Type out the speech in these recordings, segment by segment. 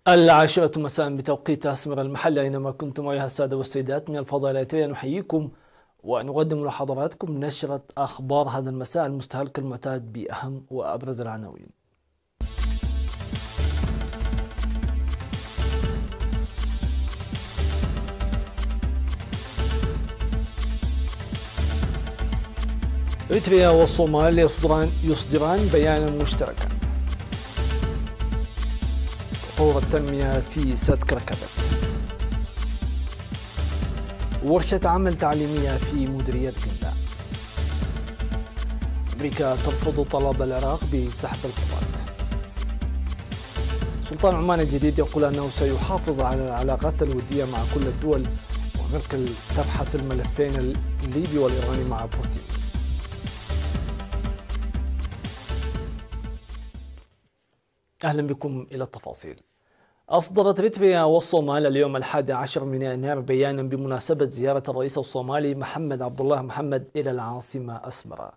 العاشرة مساء بتوقيت أسمر المحل أينما كنتم أيها السادة والسيدات من الفضائيتين نحييكم ونقدم لحضراتكم نشرة أخبار هذا المساء المستهلك المعتاد بأهم وأبرز العناوين. إريتريا والصومال يصدران بيانا مشتركا. تطور التنمية في سد كركبت. ورشة عمل تعليمية في مديرية جندة. أمريكا ترفض طلب العراق بسحب القوات. سلطان عمان الجديد يقول أنه سيحافظ على العلاقات الودية مع كل الدول، وميركل تبحث الملفين الليبي والإيراني مع بوتين. أهلا بكم إلى التفاصيل. أصدرت إريتريا والصومال اليوم 11 من يناير بيانا بمناسبة زيارة الرئيس الصومالي محمد عبد الله محمد إلى العاصمة أسمرة.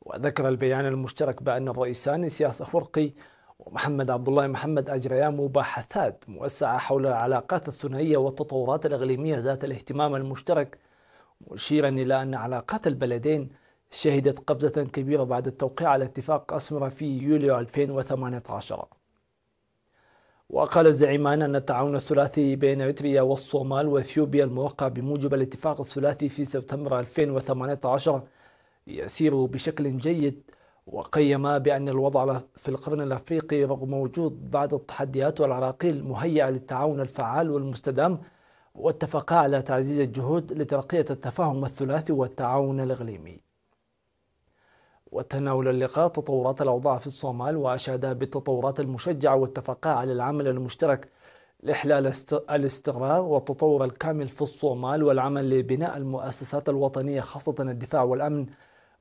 وذكر البيان المشترك بأن الرئيسان إسياس أفورقي ومحمد عبد الله محمد أجريا مباحثات موسعة حول العلاقات الثنائية والتطورات الإقليمية ذات الاهتمام المشترك، مشيرا إلى أن علاقات البلدين شهدت قفزة كبيرة بعد التوقيع على اتفاق أسمرة في يوليو 2018. وقال الزعيمان أن التعاون الثلاثي بين إريتريا والصومال وإثيوبيا الموقع بموجب الاتفاق الثلاثي في سبتمبر 2018 يسير بشكل جيد، وقيم بأن الوضع في القرن الأفريقي رغم وجود بعض التحديات والعراقيل مهيئة للتعاون الفعال والمستدام، واتفقا على تعزيز الجهود لترقية التفاهم الثلاثي والتعاون الإقليمي. وتناول اللقاء تطورات الأوضاع في الصومال، وأشاد بالتطورات المشجعة، واتفقا على العمل المشترك لإحلال الاستقرار والتطور الكامل في الصومال، والعمل لبناء المؤسسات الوطنية خاصة الدفاع والأمن،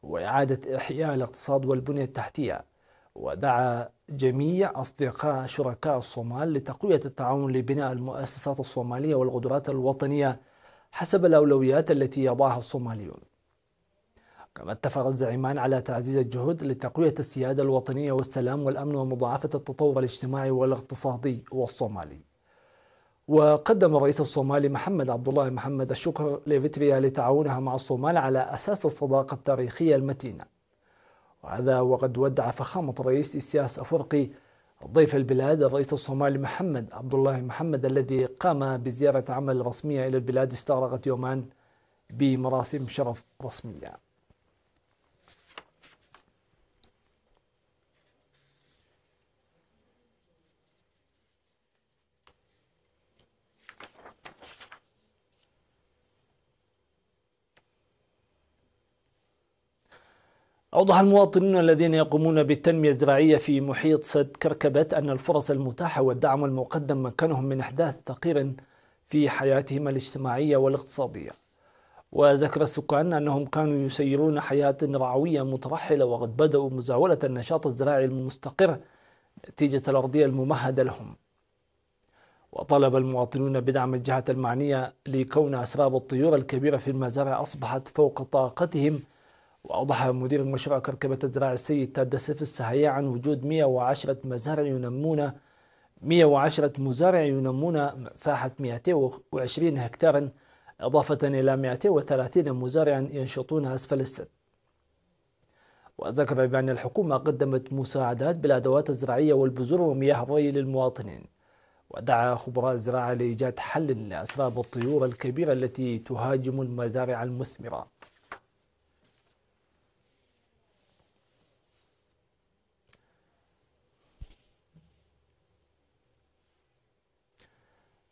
وإعادة إحياء الاقتصاد والبنية التحتية. ودعا جميع أصدقاء شركاء الصومال لتقوية التعاون لبناء المؤسسات الصومالية والقدرات الوطنية حسب الأولويات التي يضعها الصوماليون. كما اتفق الزعيمان على تعزيز الجهود لتقوية السيادة الوطنية والسلام والأمن ومضاعفة التطور الاجتماعي والاقتصادي والصومالي. وقدم الرئيس الصومالي محمد عبد الله محمد الشكر لإريتريا لتعاونها مع الصومال على أساس الصداقة التاريخية المتينة، وهذا وقد ودع فخامة الرئيس إسياس أفورقي ضيف البلاد الرئيس الصومالي محمد عبد الله محمد الذي قام بزيارة عمل رسمية إلى البلاد استغرقت يومان بمراسم شرف رسمية. أوضح المواطنون الذين يقومون بالتنمية الزراعية في محيط سد كركبت أن الفرص المتاحة والدعم المقدم مكنهم من إحداث تغيير في حياتهم الاجتماعية والاقتصادية. وذكر السكان أنهم كانوا يسيرون حياة رعوية مترحلة، وقد بدأوا مزاولة النشاط الزراعي المستقر نتيجة الأرضية الممهدة لهم. وطلب المواطنون بدعم الجهات المعنية لكون أسراب الطيور الكبيرة في المزارع أصبحت فوق طاقتهم. وأوضح مدير مشروع كركبة الزراعي السيد تاد السيف السهية عن وجود 110 مزارع ينمون مساحة 220 هكتارا، إضافة إلى 230 مزارعا ينشطون أسفل السد. وذكر بأن الحكومة قدمت مساعدات بالأدوات الزراعية والبذور ومياه الري للمواطنين. ودعا خبراء الزراعة لإيجاد حل لأسباب الطيور الكبيرة التي تهاجم المزارع المثمرة.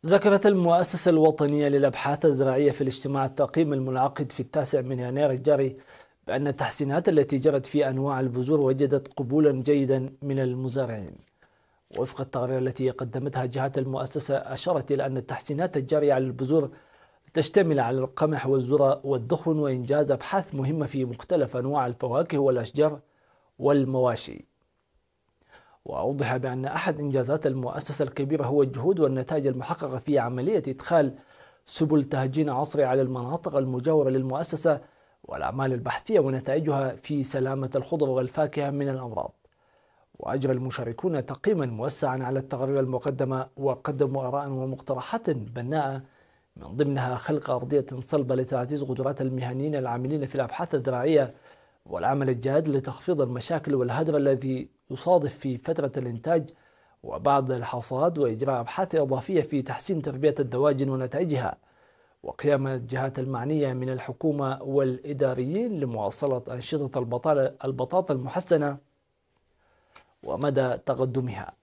ذكرت المؤسسة الوطنية للأبحاث الزراعية في الاجتماع التقييم المنعقد في 9 من يناير الجاري بأن التحسينات التي جرت في أنواع البذور وجدت قبولا جيدا من المزارعين. وفق التقارير التي قدمتها جهات المؤسسة، أشارت إلى أن التحسينات الجارية على البذور تشتمل على القمح والذرة والدخن، وإنجاز أبحاث مهمة في مختلف أنواع الفواكه والأشجار والمواشي. وأوضح بأن أحد إنجازات المؤسسة الكبيرة هو الجهود والنتائج المحققة في عملية إدخال سبل تهجين عصري على المناطق المجاورة للمؤسسة، والأعمال البحثية ونتائجها في سلامة الخضر والفاكهة من الأمراض. وأجرى المشاركون تقييما موسعا على التقارير المقدمة، وقدموا آراء ومقترحات بناءة من ضمنها خلق أرضية صلبة لتعزيز قدرات المهنيين العاملين في الأبحاث الزراعية والعمل الجاد لتخفيض المشاكل والهدر الذي يصادف في فترة الإنتاج وبعد الحصاد، وإجراء أبحاث إضافية في تحسين تربية الدواجن ونتائجها، وقيام الجهات المعنية من الحكومة والإداريين لمواصلة أنشطة البطاطا المحسنة ومدى تقدمها،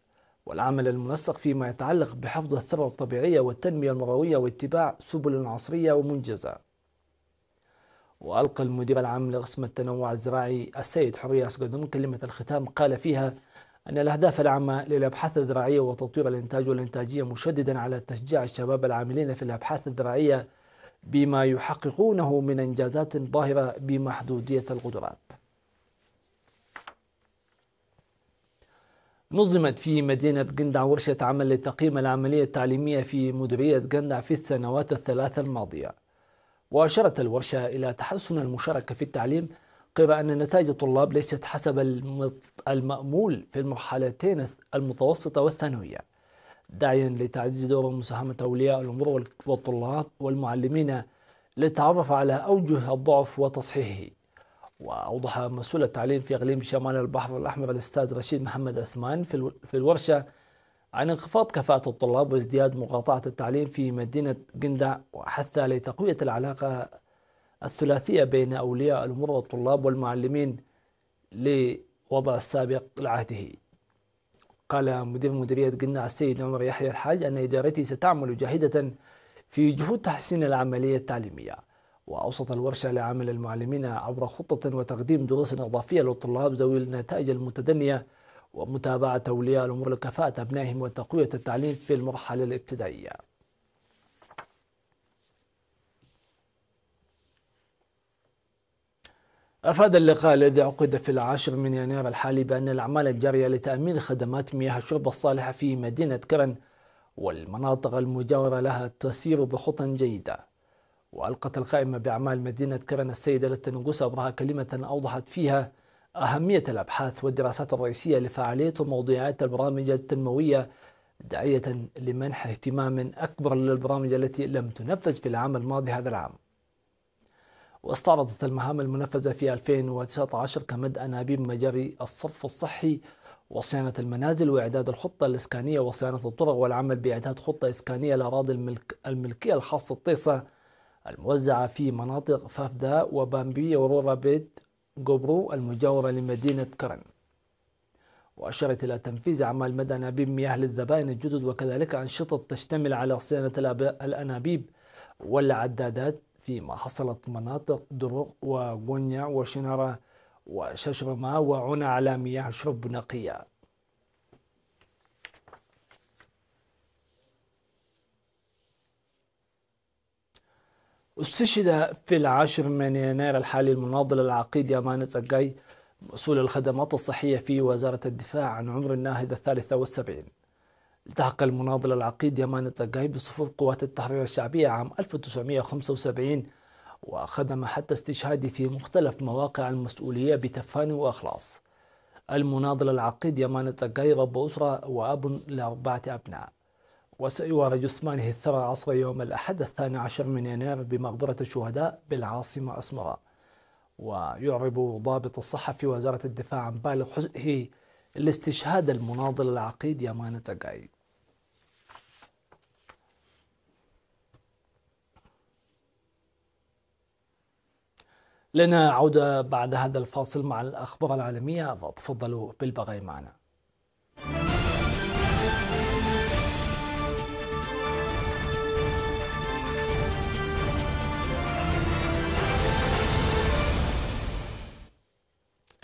والعمل المنسق فيما يتعلق بحفظ الثروة الطبيعية والتنمية المروية واتباع سبل عصرية ومنجزة. وألقى المدير العام لقسم التنوع الزراعي السيد حرية أسقدم كلمة الختام قال فيها أن الأهداف العامة للأبحاث الزراعية وتطوير الإنتاج والإنتاجية، مشددا على تشجيع الشباب العاملين في الأبحاث الزراعية بما يحققونه من إنجازات باهرة بمحدودية القدرات. نظمت في مدينة قندع ورشة عمل لتقييم العملية التعليمية في مديرية قندع في السنوات الثلاث الماضية، وأشارت الورشة إلى تحسن المشاركة في التعليم، غير أن نتائج الطلاب ليست حسب المأمول في المرحلتين المتوسطة والثانوية، داعيا لتعزيز دور مساهمة أولياء الأمور والطلاب والمعلمين للتعرف على أوجه الضعف وتصحيحه. وأوضح مسؤول التعليم في إقليم شمال البحر الأحمر الأستاذ رشيد محمد عثمان في الورشة عن انخفاض كفاءة الطلاب وازدياد مقاطعة التعليم في مدينة قندع، وحث لتقوية العلاقة الثلاثية بين أولياء الأمور والطلاب والمعلمين لوضع السابق لعهده. قال مدير مديرية قندع السيد عمر يحيى الحاج أن إدارته ستعمل جاهدة في جهود تحسين العملية التعليمية، وأوسط الورشة لعمل المعلمين عبر خطة وتقديم دروس إضافية للطلاب ذوي النتائج المتدنية ومتابعة أولياء الأمور لكفاءة أبنائهم وتقوية التعليم في المرحلة الابتدائية. أفاد اللقاء الذي عقد في 10 من يناير الحالي بأن الأعمال الجارية لتأمين خدمات مياه الشرب الصالحة في مدينة كرن والمناطق المجاورة لها تسير بخطى جيدة. وألقت القائمة بأعمال مدينة كرن السيدة للتنقوس أبرها كلمة أوضحت فيها أهمية الأبحاث والدراسات الرئيسية لفعالية وموضوعات البرامج التنموية، داعية لمنح اهتمام أكبر للبرامج التي لم تنفذ في العام الماضي هذا العام. واستعرضت المهام المنفذة في 2019 كمد أنابيب مجاري الصرف الصحي وصيانة المنازل وإعداد الخطة الإسكانية وصيانة الطرق والعمل بإعداد خطة إسكانية لأراضي الملكية الخاصة الطيسة الموزعة في مناطق فافداء وبامبية ورورا بيت قبرو المجاورة لمدينة كرن. وأشارت إلى تنفيذ أعمال مد أنابيب مياه للزبائن الجدد، وكذلك أنشطة تشتمل على صيانة الأنابيب والعدادات فيما حصلت مناطق درق وغونيا وشنارة وششرمة وعنا على مياه شرب نقية. استشهد في 10 من يناير الحالي المناضل العقيد يمان الزقاي مسؤول الخدمات الصحية في وزارة الدفاع عن عمر الناهضة 73. التحق المناضل العقيد يمان الزقاي بصفوف قوات التحرير الشعبية عام 1975، وخدم حتى استشهاده في مختلف مواقع المسؤولية بتفاني وإخلاص. المناضل العقيد يمان الزقاي رب أسرة وأب ل4 أبناء، وسيوارى جثمانه الثرى عصر يوم الأحد 12 من يناير بمقبرة الشهداء بالعاصمة أسمرة. ويعرب ضابط الصحة في وزارة الدفاع عن بالغ حزنه لاستشهاد المناضل العقيد يمان الزقاي. لنا عودة بعد هذا الفاصل مع الأخبار العالمية، فتفضلوا بالبقاء معنا.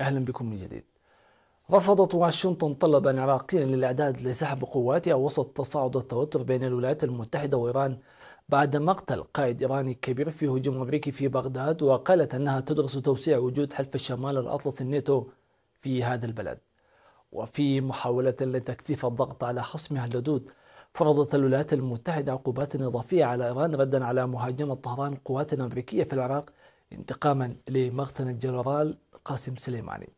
أهلا بكم من جديد. رفضت واشنطن طلبا عراقيا للإعداد لسحب قواتها وسط تصاعد التوتر بين الولايات المتحدة وإيران بعد مقتل قائد إيراني كبير في هجوم أمريكي في بغداد، وقالت أنها تدرس توسيع وجود حلف الشمال الأطلسي الناتو في هذا البلد. وفي محاولة لتكثيف الضغط على خصمها اللدود، فرضت الولايات المتحدة عقوبات إضافية على إيران ردا على مهاجمة طهران قوات أمريكية في العراق انتقاما لمقتل الجنرال قاسم سليماني.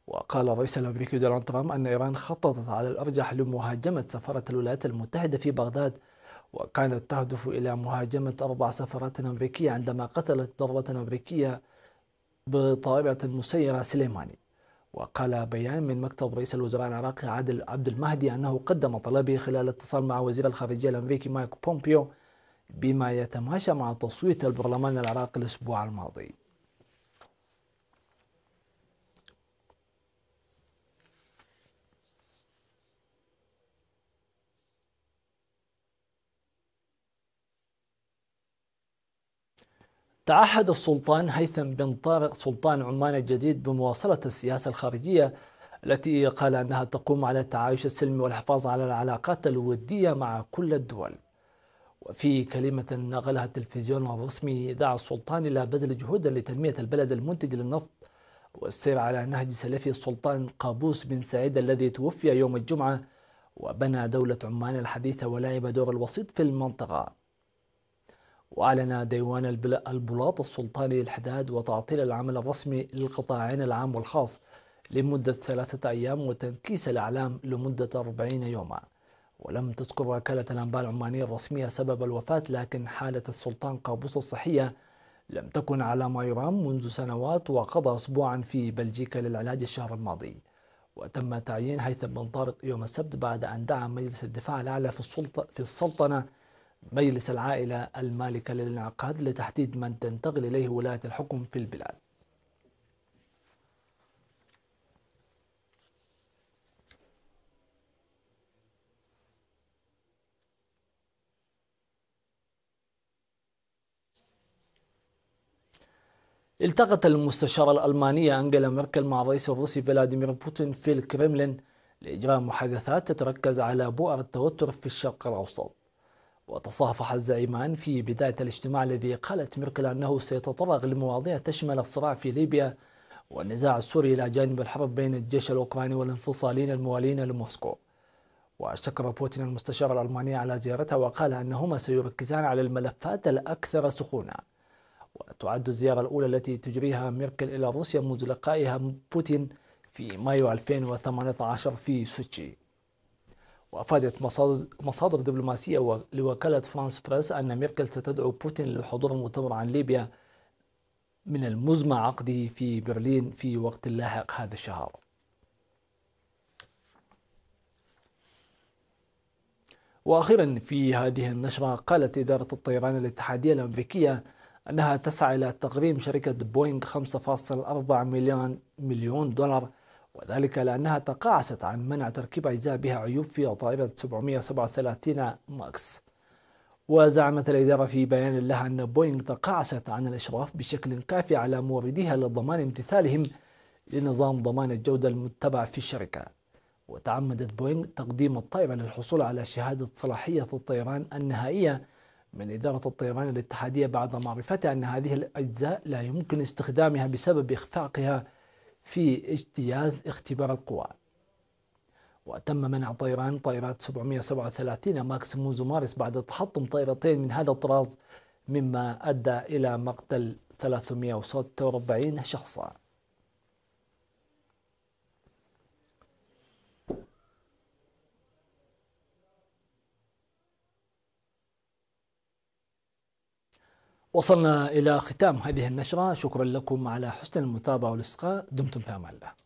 وقال الرئيس الأمريكي دونالد ترامب أن إيران خططت على الأرجح لمهاجمة سفارة الولايات المتحدة في بغداد، وكانت تهدف إلى مهاجمة 4 سفارات أمريكية عندما قتلت ضربة أمريكية بطائرة مسيرة سليماني. وقال بيان من مكتب رئيس الوزراء العراقي عادل عبد المهدي أنه قدم طلبه خلال اتصال مع وزير الخارجية الأمريكي مايك بومبيو، بما يتماشى مع تصويت البرلمان العراقي الأسبوع الماضي. تعهد السلطان هيثم بن طارق سلطان عمان الجديد بمواصلة السياسة الخارجية التي قال أنها تقوم على التعايش السلمي والحفاظ على العلاقات الودية مع كل الدول. وفي كلمة نقلها التلفزيون الرسمي، دعا السلطان إلى بذل جهود لتنمية البلد المنتج للنفط والسير على نهج سلفي السلطان قابوس بن سعيد الذي توفي يوم الجمعة، وبنى دولة عمان الحديثة ولعب دور الوسيط في المنطقة. وأعلن ديوان البلاط السلطاني الحداد وتعطيل العمل الرسمي للقطاعين العام والخاص لمدة 3 أيام وتنكيس الأعلام لمدة 40 يوما. ولم تذكر وكالة الأنباء العمانية الرسمية سبب الوفاة، لكن حالة السلطان قابوس الصحية لم تكن على ما يرام منذ سنوات، وقضى أسبوعا في بلجيكا للعلاج الشهر الماضي. وتم تعيين هيثم بن طارق يوم السبت بعد أن دعا مجلس الدفاع الأعلى في السلطنة مجلس العائلة المالكة للانعقاد لتحديد من تنتقل إليه ولاية الحكم في البلاد. التقت المستشارة الألمانية أنجيلا ميركل مع الرئيس الروسي فلاديمير بوتين في الكرملين لإجراء محادثات تتركز على بؤر التوتر في الشرق الأوسط. وتصافح الزعيمان في بداية الاجتماع الذي قالت ميركل أنه سيتطرق لمواضيع تشمل الصراع في ليبيا والنزاع السوري إلى جانب الحرب بين الجيش الأوكراني والانفصاليين الموالين لموسكو. وشكر بوتين المستشارة الألمانية على زيارتها وقال أنهما سيركزان على الملفات الأكثر سخونة. وتعد الزيارة الأولى التي تجريها ميركل إلى روسيا منذ لقائها بوتين في مايو 2018 في سوتشي. وأفادت مصادر دبلوماسية لوكالة فرانس بريس أن ميركل ستدعو بوتين للحضور المؤتمر عن ليبيا من المزمع عقده في برلين في وقت لاحق هذا الشهر. وأخيرا في هذه النشرة، قالت إدارة الطيران الاتحادية الأمريكية أنها تسعى إلى تغريم شركة بوينغ 5.4 مليون دولار، وذلك لأنها تقاعست عن منع تركيب أجزاء بها عيوب في طائرة 737 ماكس. وزعمت الإدارة في بيان لها أن بوينغ تقاعست عن الإشراف بشكل كافي على مورديها لضمان امتثالهم لنظام ضمان الجودة المتبع في الشركة. وتعمدت بوينغ تقديم الطائرة للحصول على شهادة صلاحية الطيران النهائية من إدارة الطيران الاتحادية بعد معرفتها أن هذه الأجزاء لا يمكن استخدامها بسبب إخفاقها في اجتياز اختبار القوى. وتم منع طائرات 737 ماكس منذ مارس بعد تحطم طائرتين من هذا الطراز، مما أدى إلى مقتل 346 شخصا. وصلنا إلى ختام هذه النشرة، شكرا لكم على حسن المتابعة والإصغاء، دمتم في أمان الله.